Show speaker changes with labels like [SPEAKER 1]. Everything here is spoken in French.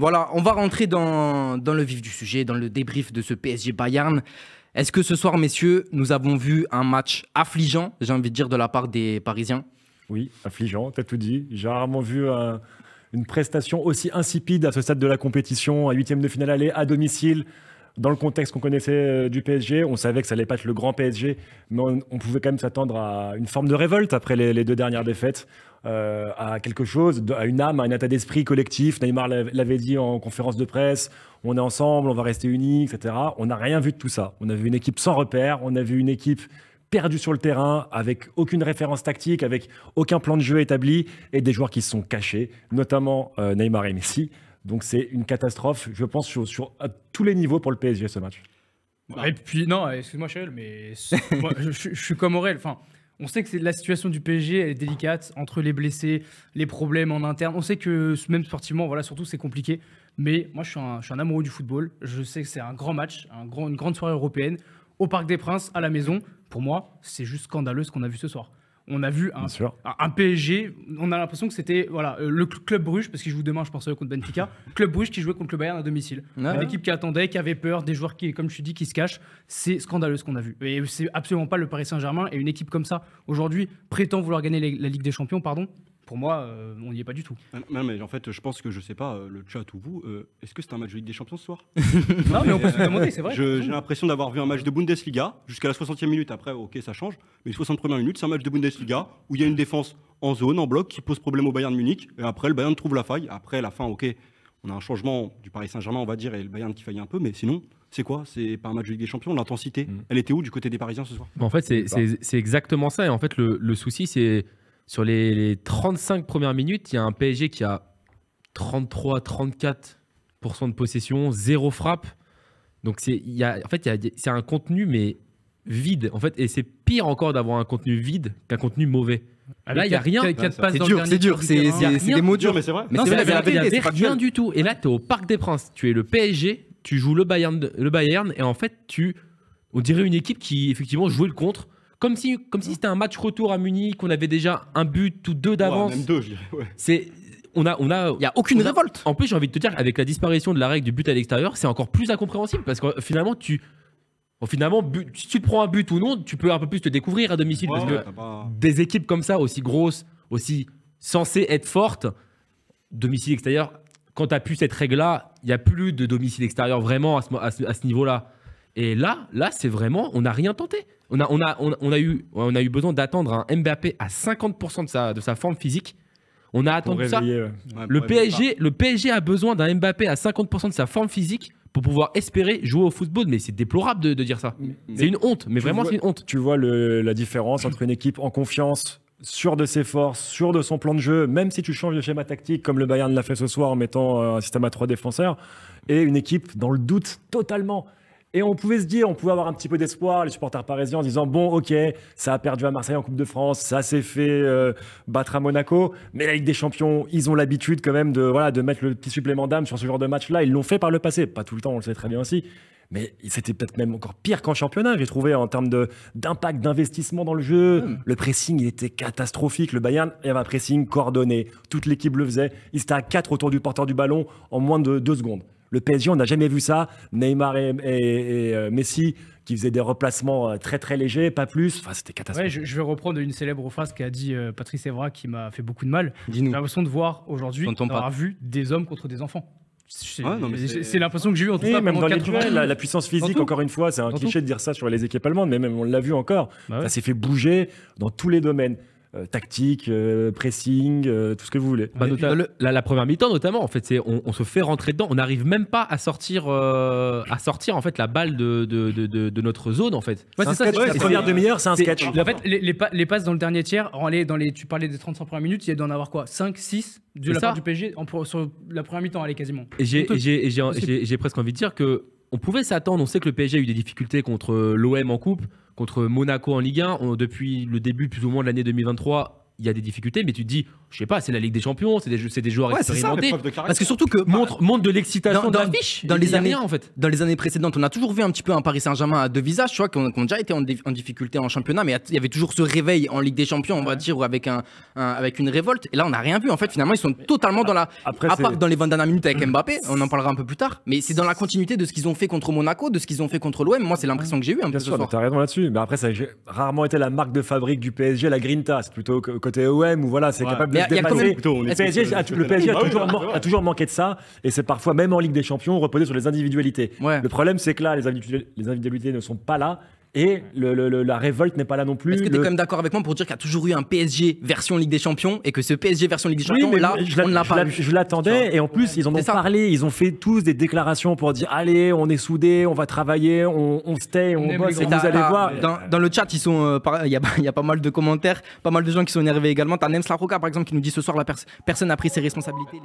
[SPEAKER 1] Voilà, on va rentrer dans le vif du sujet, dans le débrief de ce PSG Bayern. Est-ce que ce soir, messieurs, nous avons vu un match affligeant, j'ai envie de dire, de la part des Parisiens?
[SPEAKER 2] Oui, affligeant, t'as tout dit. J'ai rarement vu une prestation aussi insipide à ce stade de la compétition, un huitième de finale aller à domicile. Dans le contexte qu'on connaissait du PSG, on savait que ça allait pas être le grand PSG, mais on pouvait quand même s'attendre à une forme de révolte après les deux dernières défaites, à quelque chose, à une âme, à un état d'esprit collectif. Neymar l'avait dit en conférence de presse, on est ensemble, on va rester unis, etc. On n'a rien vu de tout ça. On a vu une équipe sans repère, on a vu une équipe perdue sur le terrain, avec aucune référence tactique, avec aucun plan de jeu établi, et des joueurs qui se sont cachés, notamment Neymar et Messi. Donc c'est une catastrophe, je pense, à tous les niveaux pour le PSG, ce match.
[SPEAKER 3] Et puis, non, excuse-moi, Cheryl, mais moi, je suis comme Aurel. Enfin, on sait que la situation du PSG elle est délicate, entre les blessés, les problèmes en interne. On sait que même sportivement, voilà, surtout, c'est compliqué. Mais moi, je suis un amoureux du football. Je sais que c'est un grand match, une grande soirée européenne, au Parc des Princes, à la maison. Pour moi, c'est juste scandaleux ce qu'on a vu ce soir. On a vu un PSG, on a l'impression que c'était le Club Bruges, parce qu'il joue demain, je pense, contre Benfica. Club Bruges qui jouait contre le Bayern à domicile. Une équipe qui attendait, qui avait peur, des joueurs qui, comme je te dis, qui se cachent. C'est scandaleux ce qu'on a vu. Et c'est absolument pas le Paris Saint-Germain. Et une équipe comme ça, aujourd'hui, prétend vouloir gagner la Ligue des Champions, pardon. Pour moi, on n'y est pas du tout.
[SPEAKER 4] Non, mais en fait, je pense que, je sais pas, le chat ou vous, est-ce que c'est un match de Ligue des Champions ce soir?
[SPEAKER 3] Non, mais on peut se le demander, c'est vrai.
[SPEAKER 4] J'ai l'impression d'avoir vu un match de Bundesliga jusqu'à la 60e minute. Après, ok, ça change. Mais les 60 premières minutes, c'est un match de Bundesliga où il y a une défense en zone, en bloc, qui pose problème au Bayern de Munich. Et après, le Bayern trouve la faille. Après, la fin, ok, on a un changement du Paris Saint-Germain, on va dire, et le Bayern qui faillit un peu. Mais sinon, c'est quoi? C'est pas un match de Ligue des Champions. L'intensité, elle était où du côté des Parisiens ce soir?
[SPEAKER 5] En fait, c'est exactement ça. Et en fait, le souci, c'est sur les 35 premières minutes, il y a un PSG qui a 33-34% de possession, 0 frappe. Donc, c'est un contenu, mais vide. En fait, et c'est pire encore d'avoir un contenu vide qu'un contenu mauvais. Là, il n'y a rien.
[SPEAKER 1] C'est dur. C'est des mots durs,
[SPEAKER 4] mais c'est vrai.
[SPEAKER 1] Mais
[SPEAKER 5] il n'y avait
[SPEAKER 1] rien
[SPEAKER 5] rien du tout. Et là, tu es au Parc des Princes. Tu es le PSG, tu joues le Bayern et en fait, on dirait une équipe qui, effectivement, jouait le contre. Comme si c'était un match retour à Munich, qu'on avait déjà un but ou deux d'avance.
[SPEAKER 4] Ouais, même deux, je dirais. Ouais.
[SPEAKER 1] Il n'y a aucune révolte.
[SPEAKER 5] En plus, j'ai envie de te dire, avec la disparition de la règle du but à l'extérieur, c'est encore plus incompréhensible parce que finalement, si tu te prends un but ou non, tu peux un peu plus te découvrir à domicile. Parce que des équipes comme ça, aussi grosses, aussi censées être fortes, domicile extérieur, quand tu as plus cette règle-là, il n'y a plus de domicile extérieur vraiment à ce niveau-là. Et là, c'est vraiment, on n'a rien tenté. On a eu besoin d'attendre un Mbappé à 50% de sa forme physique. On a attendu ça. Le PSG a besoin d'un Mbappé à 50% de sa forme physique pour pouvoir espérer jouer au football. Mais c'est déplorable de dire ça. C'est une honte. Mais vraiment, c'est une honte.
[SPEAKER 2] Tu vois la différence entre une équipe en confiance, sûre de ses forces, sûre de son plan de jeu, même si tu changes de schéma tactique comme le Bayern l'a fait ce soir en mettant un système à 3 défenseurs, et une équipe dans le doute totalement. Et on pouvait avoir un petit peu d'espoir, les supporters parisiens, en disant bon, ok, ça a perdu à Marseille en Coupe de France, ça s'est fait battre à Monaco, mais la Ligue des Champions, ils ont l'habitude quand même de mettre le petit supplément d'âme sur ce genre de match-là. Ils l'ont fait par le passé, pas tout le temps, on le sait très bien aussi, mais c'était peut-être même encore pire qu'en championnat, j'ai trouvé, en termes d'impact, d'investissement dans le jeu. Le pressing, il était catastrophique. Le Bayern, il y avait un pressing coordonné, toute l'équipe le faisait. Ils étaient à 4 autour du porteur du ballon en moins de 2 secondes. Le PSG, on n'a jamais vu ça. Neymar et Messi qui faisaient des replacements très très légers, pas plus. Enfin, c'était catastrophique.
[SPEAKER 3] Ouais, je vais reprendre une célèbre phrase qu'a dit Patrice Evra qui m'a fait beaucoup de mal.
[SPEAKER 1] Dis-nous.
[SPEAKER 3] J'ai l'impression de voir aujourd'hui avoir vu des hommes contre des enfants. C'est l'impression que j'ai eu en tout cas
[SPEAKER 2] même
[SPEAKER 3] pendant
[SPEAKER 2] dans les
[SPEAKER 3] 80
[SPEAKER 2] duels, la puissance physique, encore une fois, c'est un cliché de dire ça sur les équipes allemandes, mais même on l'a vu encore. Ça s'est fait bouger dans tous les domaines. Tactique, pressing, tout ce que vous voulez.
[SPEAKER 5] La première mi-temps notamment, en fait, on se fait rentrer dedans. On n'arrive même pas à sortir en fait la balle de notre zone en fait.
[SPEAKER 2] Ouais, c'est ça. La première demi-heure, c'est un sketch.
[SPEAKER 3] En fait, les passes dans le dernier tiers, tu parlais des 35 premières minutes, il y a d'en avoir quoi 5, 6 de la part du PSG sur la première mi-temps, allez quasiment.
[SPEAKER 5] Et j'ai presque envie de dire que on pouvait s'attendre. On sait que le PSG a eu des difficultés contre l'OM en coupe, contre Monaco en Ligue 1. Depuis le début plus ou moins de l'année 2023, il y a des difficultés, mais tu te dis, je sais pas, c'est la Ligue des Champions, c'est des joueurs
[SPEAKER 4] Ouais, c'est ça,
[SPEAKER 5] expérimentés.
[SPEAKER 4] l'épreuve de caractère.
[SPEAKER 1] Parce que surtout que
[SPEAKER 5] Montre de l'excitation
[SPEAKER 1] Dans-
[SPEAKER 5] de l'affiche.
[SPEAKER 1] dans
[SPEAKER 5] Il
[SPEAKER 1] les
[SPEAKER 5] y a
[SPEAKER 1] années-
[SPEAKER 5] rien en fait.
[SPEAKER 1] dans les années précédentes, on a toujours vu un petit peu un Paris Saint-Germain à deux visages, tu vois, qui ont déjà été en difficulté en championnat, mais il y avait toujours ce réveil en Ligue des Champions, on va dire, ou avec avec une révolte. Et là, on n'a rien vu. En fait, finalement, ils sont totalement dans la.
[SPEAKER 2] Après,
[SPEAKER 1] à part
[SPEAKER 2] c'est-
[SPEAKER 1] dans les 20 dernières minutes avec Mbappé, on en parlera un peu plus tard, mais c'est dans la continuité de ce qu'ils ont fait contre Monaco, de ce qu'ils ont fait contre l'OM. Moi, c'est l'impression que j'ai eu un peu
[SPEAKER 2] Bien
[SPEAKER 1] ce
[SPEAKER 2] sûr,
[SPEAKER 1] soir.
[SPEAKER 2] tu as raison là-dessus. Mais après, ça a rarement été la marque de fabrique du PSG, la Grinta. C'est plutôt côté OM où voilà, c'est
[SPEAKER 4] Ouais.
[SPEAKER 2] capable de
[SPEAKER 1] Mais
[SPEAKER 2] se
[SPEAKER 1] il y a quand
[SPEAKER 2] dépasser.
[SPEAKER 1] même-
[SPEAKER 4] Plutôt, on est
[SPEAKER 2] Le PSG,
[SPEAKER 4] plus,
[SPEAKER 2] le PSG
[SPEAKER 4] Bah oui,
[SPEAKER 2] a toujours manqué de ça. Et c'est parfois, même en Ligue des Champions, reposé sur les individualités.
[SPEAKER 1] Ouais.
[SPEAKER 2] Le problème, c'est que là, les individualités ne sont pas là. Et la révolte n'est pas là non plus.
[SPEAKER 1] Est-ce que tu es quand même d'accord avec moi pour dire qu'il y a toujours eu un PSG version Ligue des Champions et que ce PSG version Ligue des Champions,
[SPEAKER 2] mais
[SPEAKER 1] là,
[SPEAKER 2] je
[SPEAKER 1] on ne l'a pas vu.
[SPEAKER 2] je l'attendais et en plus ils en ont
[SPEAKER 1] C'est ça.
[SPEAKER 2] parlé, ils ont fait tous des déclarations pour dire allez on est soudés, on va travailler, on se tait,
[SPEAKER 3] On
[SPEAKER 2] on
[SPEAKER 3] aime
[SPEAKER 2] bosse
[SPEAKER 3] les
[SPEAKER 2] et
[SPEAKER 3] grands.
[SPEAKER 2] vous allez voir.
[SPEAKER 1] Dans le chat, il y a pas mal de commentaires, pas mal de gens qui sont énervés également. T'as Nems Larocca par exemple qui nous dit ce soir personne n'a pris ses responsabilités.